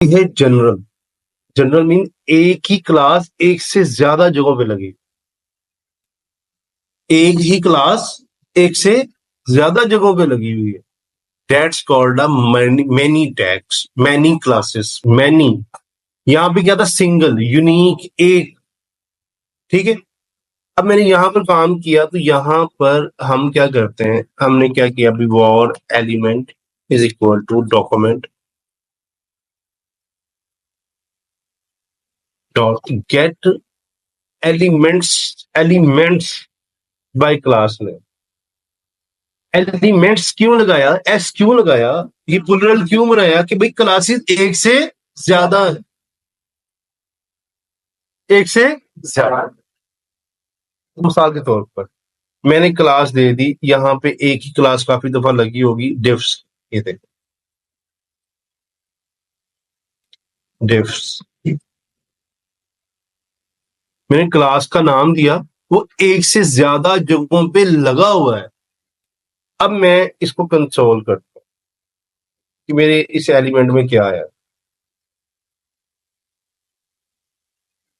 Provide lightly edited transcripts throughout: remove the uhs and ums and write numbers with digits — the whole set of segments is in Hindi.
है जनरल। जनरल मीन एक ही क्लास एक से ज्यादा जगहों पे लगी, एक ही क्लास एक से ज्यादा जगहों पे लगी हुई है। That's called a many tags, many classes, many. यहां पे क्या था? सिंगल, यूनिक, एक। ठीक है। अब मैंने यहां पर काम किया तो यहां पर हम क्या करते हैं, हमने क्या किया अभी, var element is equal to document dot get elements by class में। एलिमेंट्स क्यों लगाया, एस क्यों लगाया, ये प्लूरल क्यों बनाया कि भाई क्लासेस एक से ज्यादा है, एक से ज्यादा। मिसाल के तौर पर मैंने क्लास दे दी, यहां पे एक ही क्लास काफी दफा लगी होगी, डिफ्स। ये देखो, डिफ्स। मैंने क्लास का नाम दिया, वो एक से ज्यादा जगहों पे लगा हुआ है। अब मैं इसको कंसोल करता हूं कि मेरे इस एलिमेंट में क्या आया।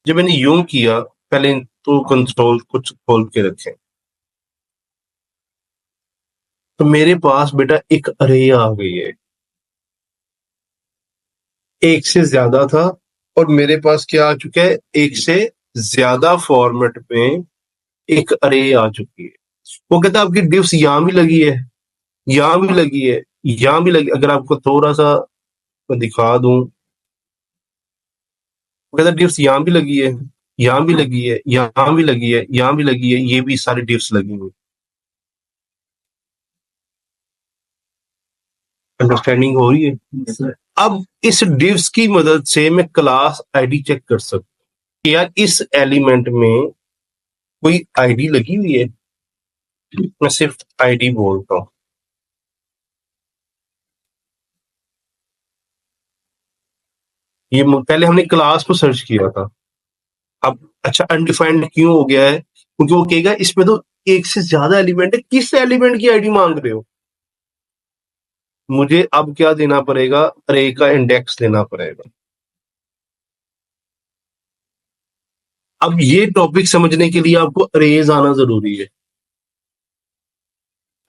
जब मैंने यूं किया, पहले तो कंसोल कुछ खोल के रखें, तो मेरे पास बेटा एक अरे आ गई है। एक से ज्यादा था और मेरे पास क्या आ चुका है, एक से ज्यादा फॉर्मेट में एक अरे आ चुकी है। वो कहता है आपकी डिफ्स यहां भी लगी है, यहां भी लगी है, यहां भी लगी। अगर आपको थोड़ा सा मैं दिखा दूं, वो कहता है डिफ्स यहां भी लगी है, यहां भी लगी है, यहां भी लगी है, यहां भी लगी है, ये भी सारी डिफ्स लगी हुई। अंडरस्टैंडिंग हो रही है? yes, अब इस डिफ्स की मदद से मैं क्लास आईडी चेक कर सकता हूँ कि यार इस एलिमेंट में कोई आईडी लगी हुई है। मैं सिर्फ आईडी बोलता हूँ। ये पहले हमने क्लास को सर्च किया था। अब अच्छा, अनडिफाइंड क्यों हो गया है? क्योंकि वो कहेगा इसमें तो एक से ज्यादा एलिमेंट है, किस एलिमेंट की आईडी मांग रहे हो? मुझे अब क्या देना पड़ेगा, अरे का इंडेक्स देना पड़ेगा। अब ये टॉपिक समझने के लिए आपको अरेज आना जरूरी है,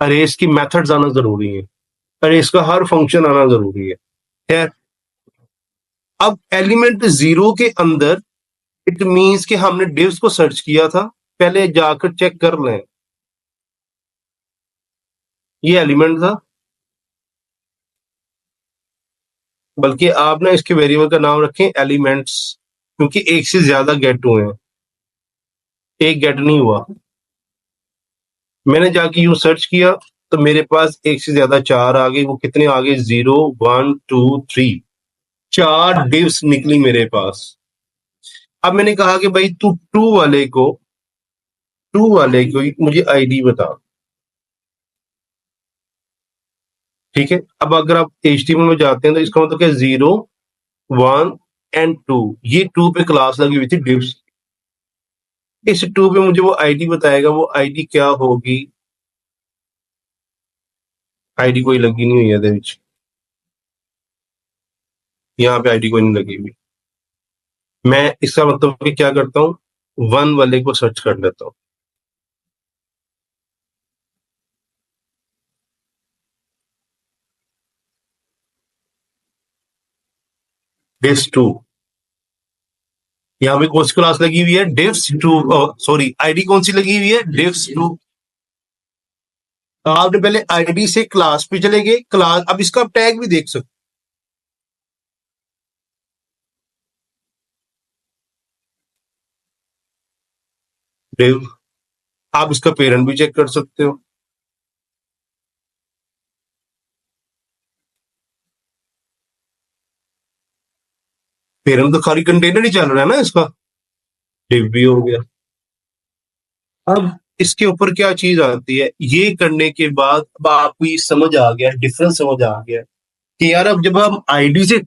अरेज की मेथड्स आना जरूरी है, अरेज का हर फंक्शन आना जरूरी है। खैर, अब एलिमेंट जीरो के अंदर इट मींस कि हमने डिव्स को सर्च किया था, पहले जाकर चेक कर लें ये एलिमेंट था। बल्कि आप ना इसके वेरिएबल का नाम रखें एलिमेंट्स, क्योंकि एक से ज्यादा गेट हुए हैं, एक गेट नहीं हुआ। मैंने जाके यूं सर्च किया तो मेरे पास एक से ज्यादा चार आ गई। वो कितने आ गए? 0 1 2 3, चार डिव्स निकली मेरे पास। अब मैंने कहा कि भाई तू टू वाले को मुझे आईडी बता। ठीक है। अब अगर आप HTML में जाते हैं तो इसका मतलब क्या, 0 1 एंड 2, ये 2 पे क्लास लगी हुई थी डिव्स। इस 2 पे मुझे वो आईडी बताएगा, वो आईडी क्या होगी? आईडी कोई लगी नहीं हुई है, यहाँ पे आईडी कोई नहीं लगी हुई। मैं इसका मतलब कि क्या करता हूँ, 1 वाले को सर्च कर लेता हूँ। डिव्स 2, यहाँ पे कौन सी क्लास लगी हुई है? डिव्स 2। सॉरी, आईडी कौन सी लगी हुई है? डिव्स 2। आपने पहले आईडी से क्लास पे चले गए, क्लास, अब इसका टैग भी देख सकते डिव। आप इसका पेरेंट भी चेक कर सकते हो। पेरेंट तो खाली कंटेनर ही चल रहा है ना इसका, डिव भी हो गया। अब इसके ऊपर क्या चीज आती है, ये करने के बाद अब आपको ये समझ आ गया, डिफरेंस समझ आ गया कि यार अब जब हम आईडी से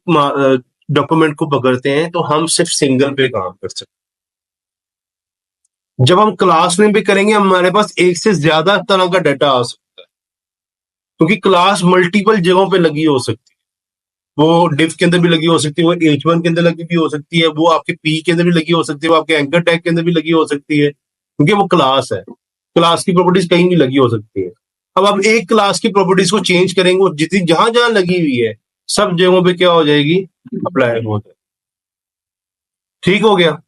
डॉक्यूमेंट को पकड़ते हैं तो हम सिर्फ सिंगल पे काम कर सकते हैं। जब हम क्लास में भी करेंगे हमारे पास एक से ज्यादा तरह का डाटा आ सकता है, क्योंकि क्लास मल्टीपल जगहों पे लगी हो सकती है। वो डिफ के अंदर भी लगी हो सकती है, वो H1 के अंदर लगी भी हो सकती है, वो आपके पी के अंदर भी लगी हो सकती है, वो आपके एंकर टैग के अंदर भी लगी हो सकती है, क्योंकि वो क्लास है। क्लास की प्रॉपर्टीज कहीं भी लगी हो सकती है। अब आप एक क्लास की प्रॉपर्टीज को चेंज करेंगे, वो जितनी जहां जहां लगी हुई है सब जगहों पे क्या हो जाएगी, अप्लाई हो जाएगी। ठीक हो गया।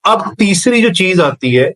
अब तीसरी जो चीज आती है